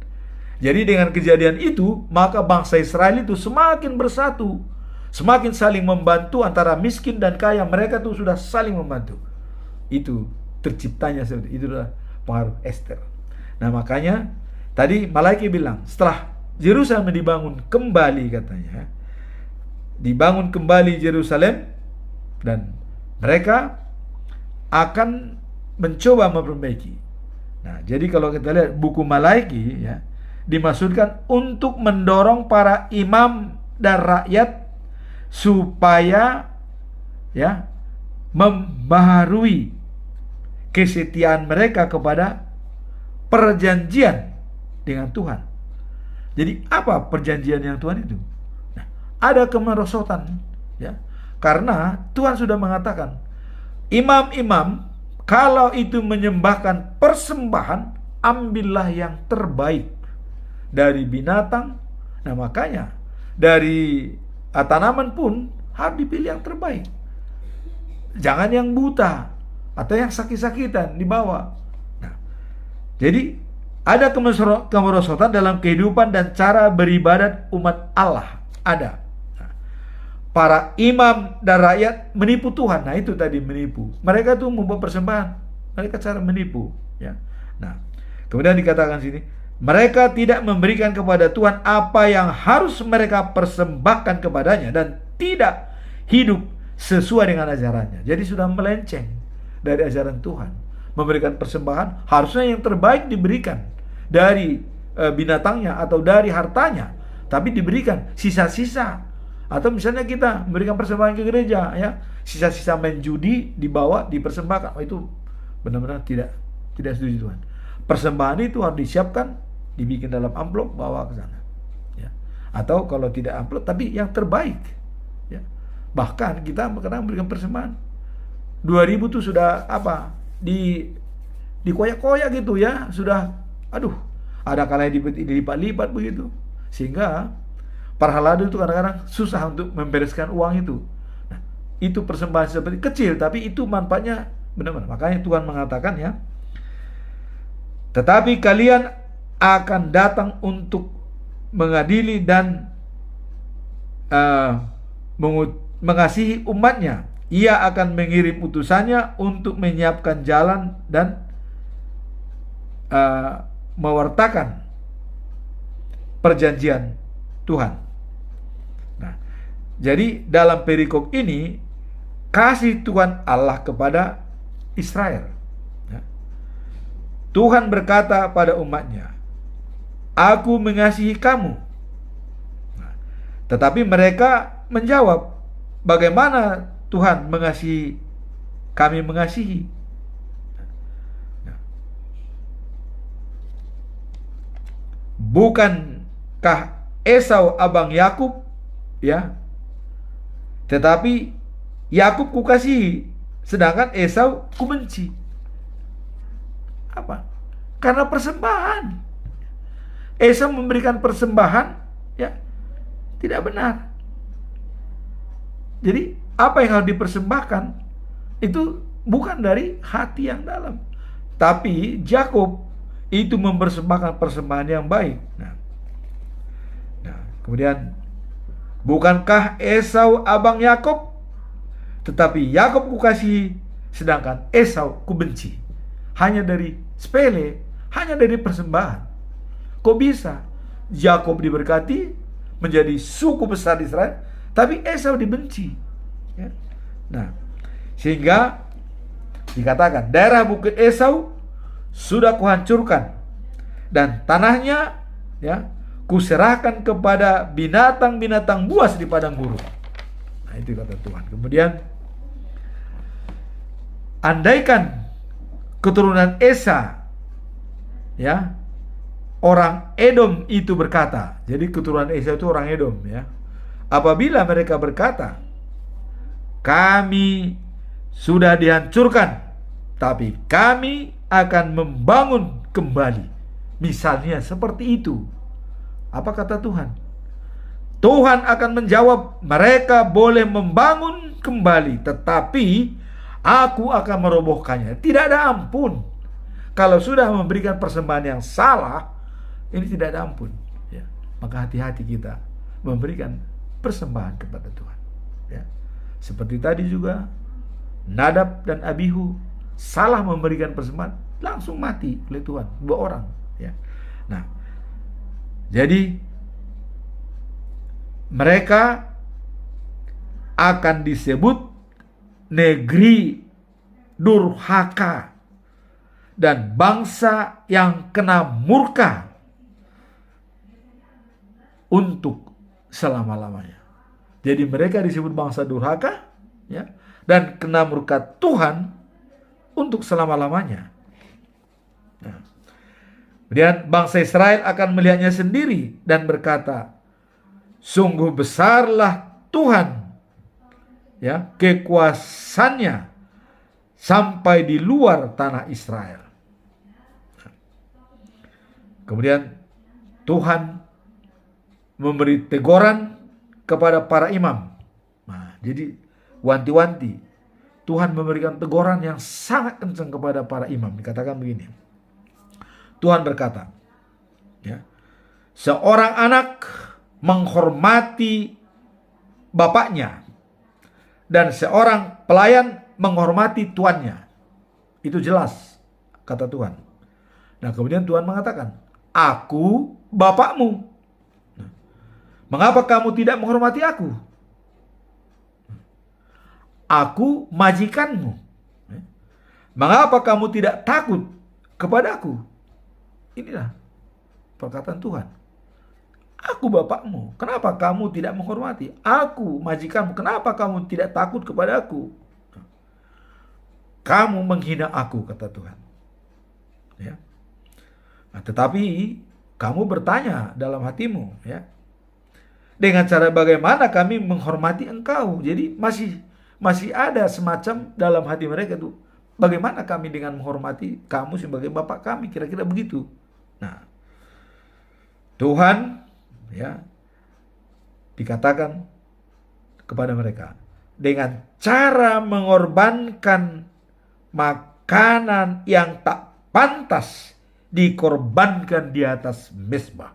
Jadi dengan kejadian itu, maka bangsa Israel itu semakin bersatu, semakin saling membantu antara miskin dan kaya. Mereka tuh sudah saling membantu. Itu terciptanya seperti itu, adalah pengaruh Ester. Nah, makanya tadi Malaikat bilang, setelah Yerusalem dibangun kembali, katanya, dibangun kembali Yerusalem, dan mereka akan mencoba memperbaiki. Nah, jadi kalau kita lihat buku Malaikat, ya, dimaksudkan untuk mendorong para imam dan rakyat supaya, ya, membaharui kesetiaan mereka kepada perjanjian dengan Tuhan. Jadi apa perjanjian yang Tuhan itu? Nah, ada kemerosotan, ya, karena Tuhan sudah mengatakan imam-imam kalau itu menyembahkan persembahan, ambillah yang terbaik dari binatang. Nah, makanya dari tanaman pun harus dipilih yang terbaik. Jangan yang buta atau yang sakit-sakitan dibawa. Nah, jadi ada kemerosotan dalam kehidupan dan cara beribadat umat Allah. Ada. Nah, para imam dan rakyat menipu Tuhan. Nah, itu tadi menipu. Mereka tuh membuat persembahan. Mereka cara menipu, ya. Nah, kemudian dikatakan sini, mereka tidak memberikan kepada Tuhan apa yang harus mereka persembahkan kepadanya dan tidak hidup sesuai dengan ajarannya. Jadi sudah melenceng dari ajaran Tuhan. Memberikan persembahan harusnya yang terbaik diberikan dari binatangnya atau dari hartanya, tapi diberikan sisa-sisa. Atau misalnya kita memberikan persembahan ke gereja, ya, sisa-sisa main judi dibawa dipersembahkan. Oh, itu benar-benar tidak setuju Tuhan. Persembahan itu harus disiapkan, dibikin dalam amplop, bawa ke sana, ya. Atau kalau tidak amplop, tapi yang terbaik, ya. Bahkan kita kadang memberikan persembahan 2.000 tuh sudah apa, dikoyak-koyak gitu, ya, sudah, aduh, ada kalanya dilipat-lipat begitu, sehingga para haladu itu kadang-kadang susah untuk membereskan uang itu. Nah, itu persembahan seperti kecil, tapi itu manfaatnya benar-benar. Makanya Tuhan mengatakan, ya, tetapi kalian akan datang untuk mengadili dan mengasihi umatnya. Ia akan mengirim utusannya untuk menyiapkan jalan dan mewartakan perjanjian Tuhan. Nah, jadi dalam perikop ini kasih Tuhan Allah kepada Israel. Tuhan berkata pada umatnya, Aku mengasihi kamu. Nah, tetapi mereka menjawab, bagaimana Tuhan mengasihi, kami mengasihi? Nah, bukankah Esau abang Yakub, ya? Tetapi Yakub kukasihi, sedangkan Esau kubenci. Apa? Karena persembahan. Esau memberikan persembahan, ya, tidak benar. Jadi apa yang harus dipersembahkan itu bukan dari hati yang dalam, tapi Yakub itu mempersembahkan persembahan yang baik. Nah, kemudian bukankah Esau abang Yakub, tetapi Yakub kukasihi, sedangkan Esau kubenci. hanya dari sepele, hanya dari persembahan. Kok bisa Yakub diberkati menjadi suku besar di Israel, tapi Esau dibenci? Ya. Nah, sehingga dikatakan daerah bukit Esau sudah kuhancurkan dan tanahnya kuserahkan kepada binatang-binatang buas di padang gurun. Nah, itu kata Tuhan. Kemudian andaikan keturunan Esa, orang Edom itu berkata, jadi keturunan Esa itu orang Edom, apabila mereka berkata, kami sudah dihancurkan, tapi kami akan membangun kembali. Misalnya seperti itu. Apa kata Tuhan? Tuhan akan menjawab, mereka boleh membangun kembali, tetapi aku akan merobohkannya. Tidak ada ampun. Kalau sudah memberikan persembahan yang salah, ini tidak ada ampun. Maka hati-hati kita memberikan persembahan kepada Tuhan. Seperti tadi juga, Nadab dan Abihu salah memberikan persembahan, langsung mati oleh Tuhan, 2 orang. Nah, jadi mereka akan disebut negeri durhaka dan bangsa yang kena murka untuk selama-lamanya. Jadi mereka disebut bangsa durhaka, dan kena murka Tuhan untuk selama-lamanya. Nah, kemudian bangsa Israel akan melihatnya sendiri dan berkata, sungguh besarlah Tuhan, kekuasaannya sampai di luar tanah Israel. Kemudian Tuhan memberi teguran kepada para imam. Nah, jadi wanti-wanti, Tuhan memberikan teguran yang sangat kencang kepada para imam. Dikatakan begini, Tuhan berkata, seorang anak menghormati bapaknya dan seorang pelayan menghormati tuannya. Itu jelas, kata Tuhan. Nah, kemudian Tuhan mengatakan, aku bapakmu. Mengapa kamu tidak menghormati aku? Aku majikanmu. Mengapa kamu tidak takut kepadaku? Inilah perkataan Tuhan. Aku bapakmu. Kenapa kamu tidak menghormati? Aku majikanmu. Kenapa kamu tidak takut kepadaku? Kamu menghina aku, kata Tuhan. Nah, tetapi kamu bertanya dalam hatimu, dengan cara bagaimana kami menghormati engkau. Jadi masih ada semacam dalam hati mereka itu, bagaimana kami dengan menghormati kamu sebagai bapak kami, kira-kira begitu. Nah, Tuhan dikatakan kepada mereka, dengan cara mengorbankan makanan yang tak pantas dikorbankan di atas mezbah.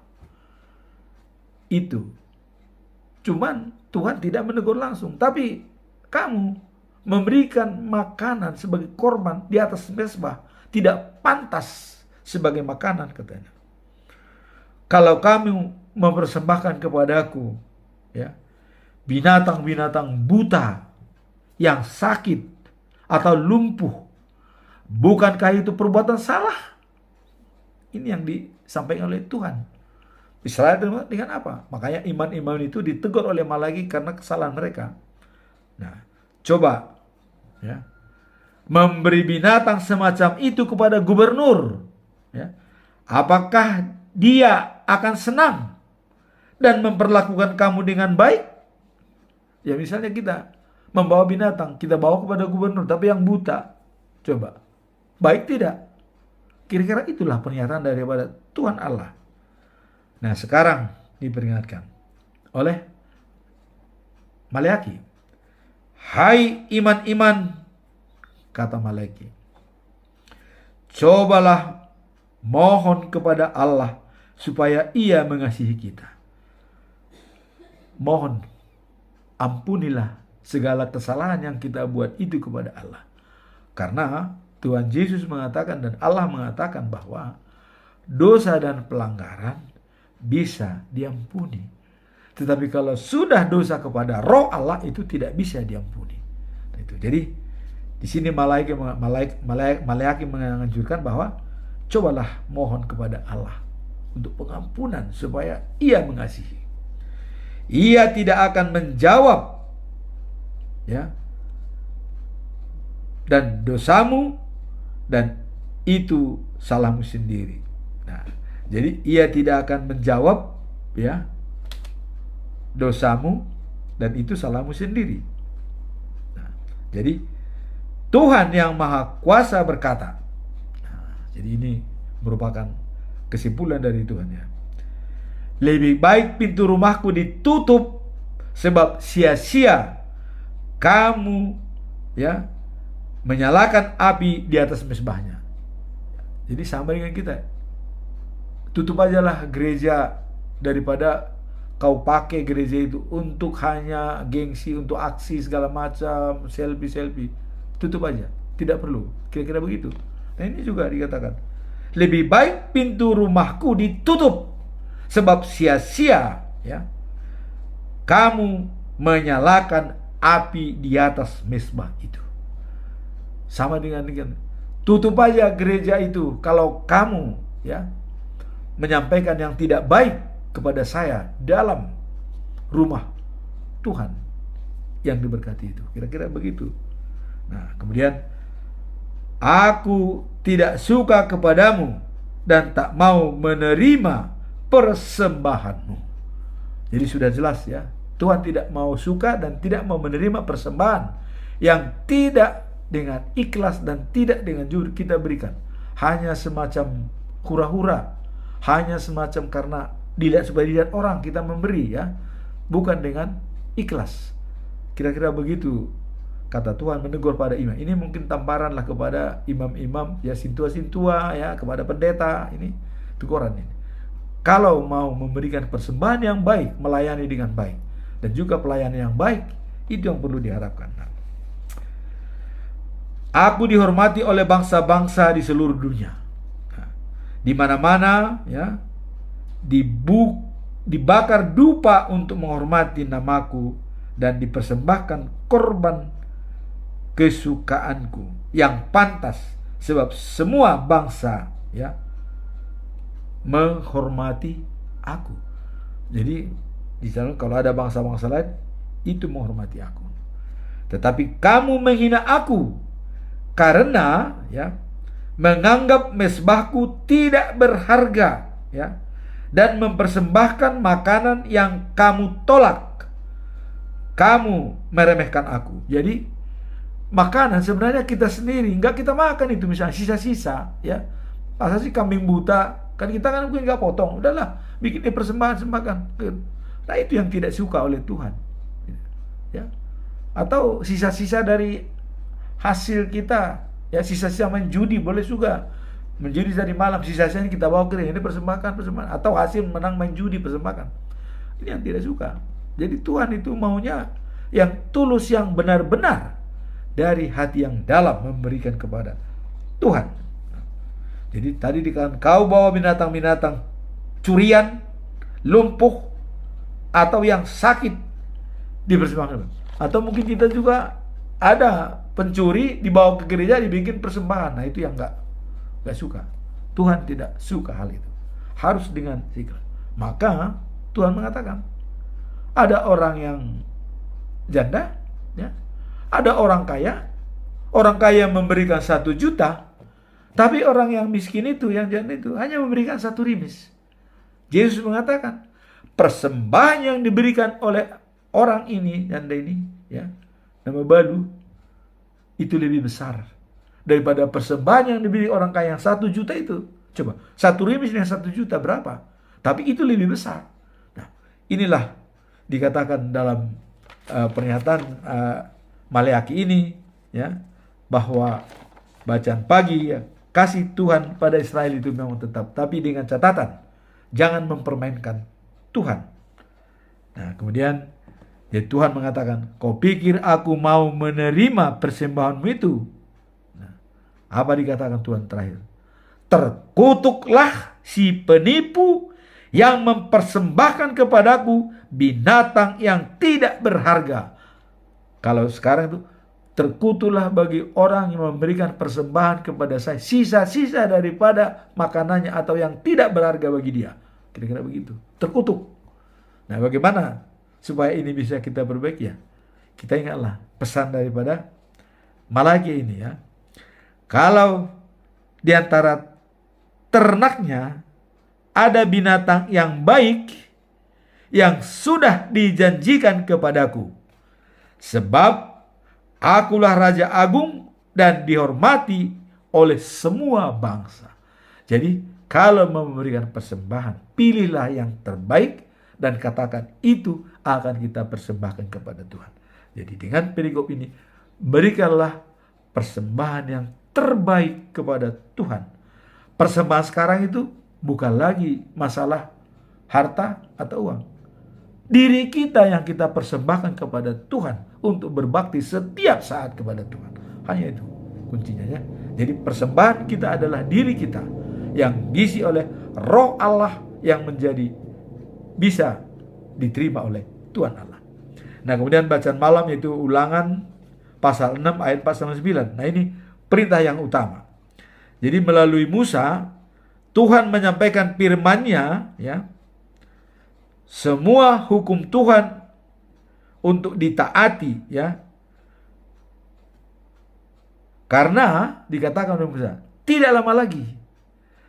Itu cuman Tuhan tidak menegur langsung, tapi kamu memberikan makanan sebagai korban di atas mezbah tidak pantas sebagai makanan, katanya. Kalau kamu mempersembahkan kepadaku binatang-binatang buta yang sakit atau lumpuh, bukankah itu perbuatan salah? Ini yang disampaikan oleh Tuhan. Israel dengan apa? Makanya iman-iman itu ditegur oleh Malaki karena kesalahan mereka. Nah, coba memberi binatang semacam itu kepada gubernur, apakah dia akan senang dan memperlakukan kamu dengan baik? Ya, misalnya kita membawa binatang, kita bawa kepada gubernur, tapi yang buta, coba baik tidak? Kira-kira itulah pernyataan daripada Tuhan Allah. Nah, sekarang diperingatkan oleh Malaki. Hai iman-iman, kata Malaki, cobalah mohon kepada Allah supaya Ia mengasihi kita. Mohon, ampunilah segala kesalahan yang kita buat itu kepada Allah. Karena Tuhan Yesus mengatakan dan Allah mengatakan bahwa dosa dan pelanggaran bisa diampuni. Tetapi kalau sudah dosa kepada Roh Allah itu tidak bisa diampuni. Nah, itu. Jadi di sini Maleakhi menganjurkan bahwa cobalah mohon kepada Allah untuk pengampunan supaya Ia mengasihi. Ia tidak akan menjawab ya dan dosamu dan itu salahmu sendiri. Nah, jadi Ia tidak akan menjawab ya dosamu dan itu salahmu sendiri. Nah, jadi Tuhan yang Maha Kuasa berkata. Nah, jadi ini merupakan kesimpulan dari Tuhan ya. Lebih baik pintu rumahku ditutup sebab sia-sia kamu ya menyalakan api di atas mezbahnya. Jadi sama dengan kita. Tutup ajalah gereja daripada kau pakai gereja itu untuk hanya gengsi, untuk aksi segala macam, selfie. Tutup aja, tidak perlu. Kira-kira begitu. Nah, ini juga dikatakan, lebih baik pintu rumahku ditutup sebab sia-sia ya kamu menyalakan api di atas mezbah itu. Sama dengan tutup aja gereja itu kalau kamu ya menyampaikan yang tidak baik kepada saya dalam rumah Tuhan yang diberkati itu. Kira-kira begitu. Nah, kemudian aku tidak suka kepadamu dan tak mau menerima persembahanmu. Jadi sudah jelas ya, Tuhan tidak mau suka dan tidak mau menerima persembahan yang tidak dengan ikhlas dan tidak dengan jujur kita berikan. Hanya semacam hura-hura, hanya semacam karena dilihat supaya dilihat orang kita memberi ya, bukan dengan ikhlas. Kira-kira begitu kata Tuhan menegur pada imam. Ini mungkin tamparan lah kepada imam-imam ya, sintua-sintua ya, kepada pendeta. Ini teguran ini. Kalau mau memberikan persembahan yang baik, melayani dengan baik, dan juga pelayanan yang baik, itu yang perlu diharapkan. Aku dihormati oleh bangsa-bangsa di seluruh dunia. Di mana-mana ya dibakar dupa untuk menghormati namaku dan dipersembahkan korban kesukaanku yang pantas, sebab semua bangsa ya menghormati aku. Jadi di sana kalau ada bangsa-bangsa lain itu menghormati aku. Tetapi kamu menghina aku karena ya menganggap mezbahku tidak berharga ya dan mempersembahkan makanan yang kamu tolak. Kamu meremehkan aku. Jadi makanan sebenarnya kita sendiri enggak kita makan itu, misalnya sisa-sisa ya. Masa sih kambing buta kan kita kan mungkin nggak potong, udahlah bikin persembahan. Nah itu yang tidak suka oleh Tuhan ya. Atau sisa-sisa dari hasil kita ya, sisa-sisa main judi boleh juga, menjudi dari malam sisa-sisanya kita bawa ke ini persembahkan, atau hasil menang main judi persembahkan. Ini yang tidak suka. Jadi Tuhan itu maunya yang tulus, yang benar-benar dari hati yang dalam memberikan kepada Tuhan. Jadi tadi dikatakan kau bawa binatang-binatang curian, lumpuh, atau yang sakit dipersembahkan. Atau mungkin kita juga ada pencuri dibawa ke gereja dibikin persembahan. Nah itu yang nggak suka. Tuhan tidak suka hal itu. Harus dengan ikhlas. Maka Tuhan mengatakan ada orang yang janda ya, ada orang kaya. Orang kaya memberikan 1 juta, tapi orang yang miskin itu, yang janda itu hanya memberikan 1 rimis. Yesus mengatakan persembahan yang diberikan oleh orang ini, janda ini ya, nama balu, itu lebih besar daripada persembahan yang diberi orang kaya yang 1 juta itu. Coba 1 rimis dengan 1 juta berapa? Tapi itu lebih besar. Nah inilah dikatakan dalam pernyataan Maleakhi ini ya, bahwa bacaan pagi ya, kasih Tuhan pada Israel itu memang tetap, tapi dengan catatan jangan mempermainkan Tuhan. Nah kemudian ya Tuhan mengatakan, kau pikir aku mau menerima persembahanmu itu? Nah, Apa dikatakan Tuhan terakhir? Terkutuklah si penipu yang mempersembahkan kepadaku binatang yang tidak berharga. Kalau sekarang itu, terkutuklah bagi orang yang memberikan persembahan kepada saya, sisa-sisa daripada makanannya atau yang tidak berharga bagi dia. Kira-kira begitu. Terkutuk. Nah, bagaimana supaya ini bisa kita perbaiki ya? Kita ingatlah pesan daripada Malaki ini ya. Kalau di antara ternaknya ada binatang yang baik yang sudah dijanjikan kepadaku, sebab akulah Raja Agung dan dihormati oleh semua bangsa. Jadi kalau memberikan persembahan, pilihlah yang terbaik dan katakan itu akan kita persembahkan kepada Tuhan. Jadi dengan perikop ini, berikanlah persembahan yang terbaik kepada Tuhan. Persembahan sekarang itu bukan lagi masalah harta atau uang. Diri kita yang kita persembahkan kepada Tuhan untuk berbakti setiap saat kepada Tuhan. Hanya itu kuncinya ya. Jadi persembahan kita adalah diri kita yang diisi oleh Roh Allah yang menjadi bisa diterima oleh Tuhan Allah. Nah, kemudian bacaan malam yaitu Ulangan pasal 6 ayat 4-9. Nah, ini perintah yang utama. Jadi melalui Musa Tuhan menyampaikan firman-Nya ya. Semua hukum Tuhan untuk ditaati ya. Karena dikatakan oleh Musa, tidak lama lagi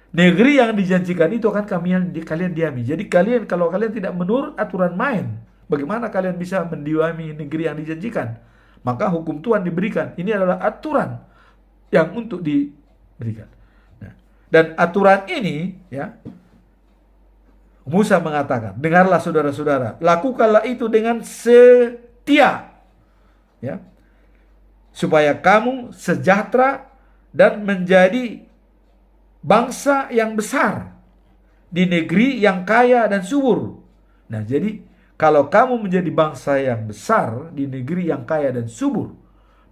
negeri yang dijanjikan itu akan kalian diami. Jadi kalau kalian tidak menurut aturan main, bagaimana kalian bisa mendiami negeri yang dijanjikan? Maka hukum Tuhan diberikan. Ini adalah aturan yang untuk diberikan. Nah, dan aturan ini ya, Musa mengatakan, dengarlah saudara-saudara, lakukanlah itu dengan setia ya, supaya kamu sejahtera dan menjadi bangsa yang besar di negeri yang kaya dan subur. Nah, jadi kalau kamu menjadi bangsa yang besar di negeri yang kaya dan subur,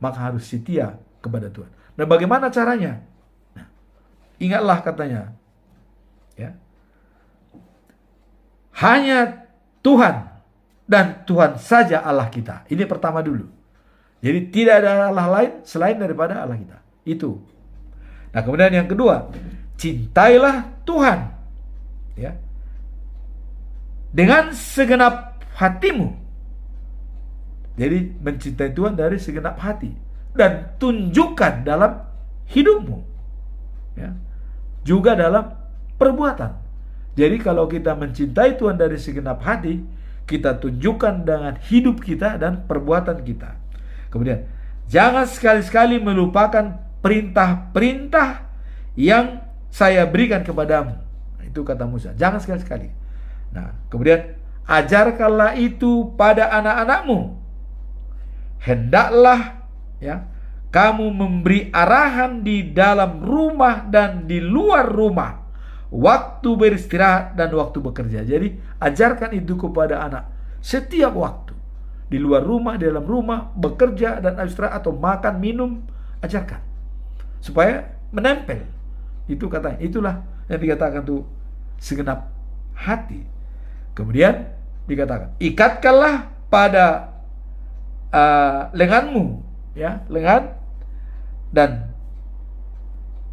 maka harus setia kepada Tuhan. Nah, bagaimana caranya? Nah, ingatlah katanya, ya, hanya Tuhan dan Tuhan saja Allah kita. Ini pertama dulu. Jadi tidak ada Allah lain selain daripada Allah kita. Itu. Nah, kemudian yang kedua, cintailah Tuhan ya, dengan segenap hatimu. Jadi mencintai Tuhan dari segenap hati dan tunjukkan dalam hidupmu ya, juga dalam perbuatan. Jadi kalau kita mencintai Tuhan dari segenap hati, kita tunjukkan dengan hidup kita dan perbuatan kita. Kemudian jangan sekali-sekali melupakan perintah-perintah yang saya berikan kepadamu. Nah, itu kata Musa, jangan sekali-sekali. Nah, kemudian ajarkanlah itu pada anak-anakmu. Hendaklah ya, kamu memberi arahan di dalam rumah dan di luar rumah, waktu beristirahat dan waktu bekerja. Jadi ajarkan itu kepada anak setiap waktu, di luar rumah, di dalam rumah, bekerja dan istirahat atau makan, minum, ajarkan supaya menempel. Itu katanya, itulah yang dikatakan tuh segenap hati. Kemudian dikatakan, ikatkanlah pada lenganmu ya, lengan, dan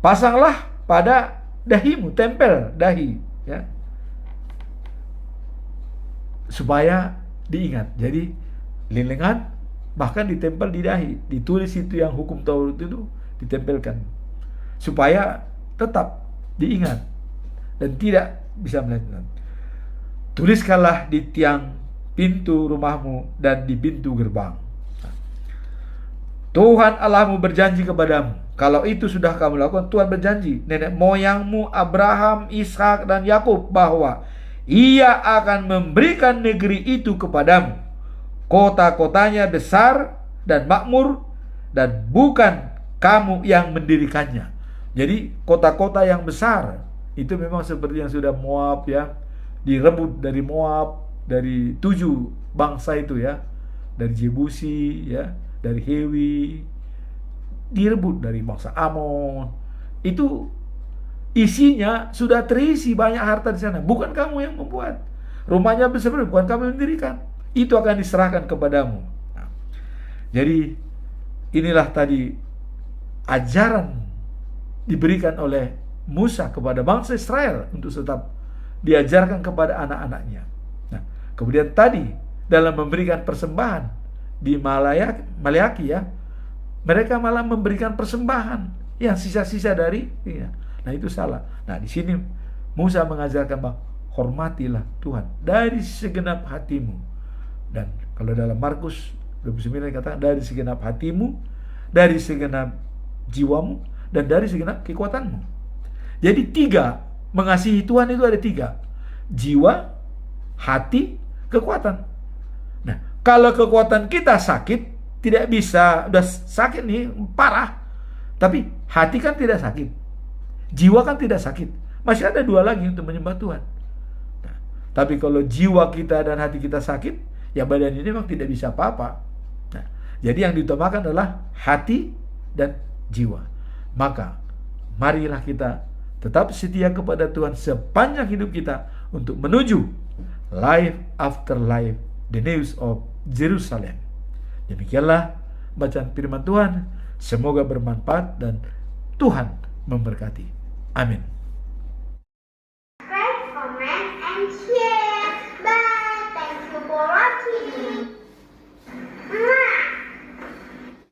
pasanglah pada dahimu, tempel dahi ya, supaya diingat. Jadi lengan bahkan ditempel di dahi, ditulis itu yang hukum Taurat itu ditempelkan supaya tetap diingat dan tidak bisa melenceng. Tuliskanlah di tiang pintu rumahmu dan di pintu gerbang. Tuhan Allahmu berjanji kepadamu. Kalau itu sudah kamu lakukan, Tuhan berjanji nenek moyangmu Abraham, Ishak dan Yakub bahwa Ia akan memberikan negeri itu kepadamu. Kota-kotanya besar dan makmur, dan bukan kamu yang mendirikannya. Jadi kota-kota yang besar itu memang seperti yang sudah Moab ya, direbut dari Moab, dari 7 bangsa itu ya, dari Jebusi ya, dari Hewi, direbut dari bangsa Amon. Itu isinya sudah terisi banyak harta di sana. Bukan kamu yang membuat. Rumahnya besar, bukan kamu yang mendirikan. Itu akan diserahkan kepadamu. Nah, jadi inilah tadi ajaran diberikan oleh Musa kepada bangsa Israel untuk tetap diajarkan kepada anak-anaknya. Nah, kemudian tadi dalam memberikan persembahan di Maleaki ya, mereka malah memberikan persembahan yang sisa-sisa dari ya. Nah, itu salah. Nah, di sini Musa mengajarkan bahwa hormatilah Tuhan dari segenap hatimu. Dan kalau dalam Markus 29 katakan dari segenap hatimu, dari segenap jiwamu, dan dari segenap kekuatanmu. Jadi 3, mengasihi Tuhan itu ada 3. Jiwa, hati, kekuatan. Nah, kalau kekuatan kita sakit, tidak bisa, udah sakit nih, parah. Tapi hati kan tidak sakit. Jiwa kan tidak sakit. Masih ada 2 lagi untuk menyembah Tuhan. Nah, tapi kalau jiwa kita dan hati kita sakit, ya badan ini memang tidak bisa apa-apa. Nah, jadi yang diutamakan adalah hati dan jiwa. Maka marilah kita tetap setia kepada Tuhan sepanjang hidup kita untuk menuju life after life, the news of Jerusalem. Demikianlah bacaan firman Tuhan. Semoga bermanfaat dan Tuhan memberkati. Amin.